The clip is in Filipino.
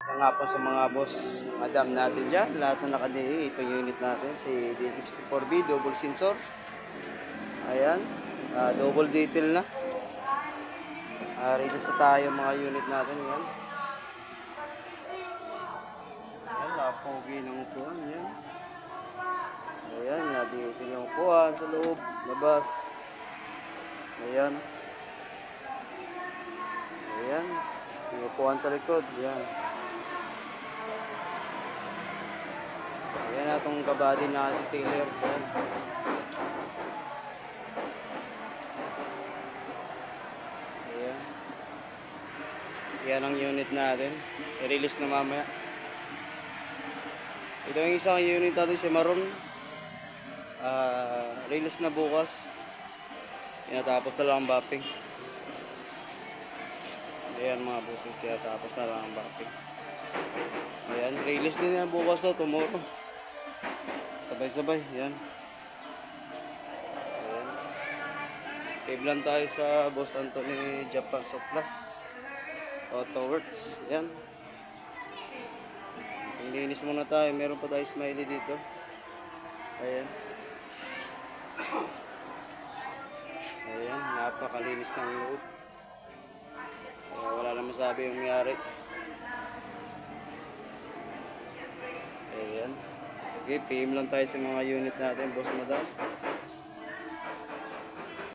Ito nga po sa mga boss, madam natin dyan, lahat na naka-DE, itong unit natin, si D64B, double sensor. Ayan, double detail na. Release na tayo mga unit natin, yan. Ayan, lapogi ng upuan, yan. Ayan, detail yung upuan sa loob, labas. Ayan. Ayan, yung upuan sa likod, yan. Ayan atong kabady na detailer. Ayan. Ayan. Yan ang unit natin. I-release na mamaya. Ito yung isang unit natin si Maroon. Release na bukas. Tinatapos na lang ang bapping. Ayan mga busing, tinatapos na lang ang bapping. Ayan, release din na bukas daw, tomorrow. Sabay-sabay, yan. Ayan. Kiblan tayo sa Boss Anthony Japan Softless Auto Works. Yan. Linis muna tayo. Meron pa tayo smiley dito. Ayan. Ayan. Napakalinis ng loob. Wala na masabi yung mayari. Ayan. Sige, PM lang tayo sa mga unit natin, boss madam.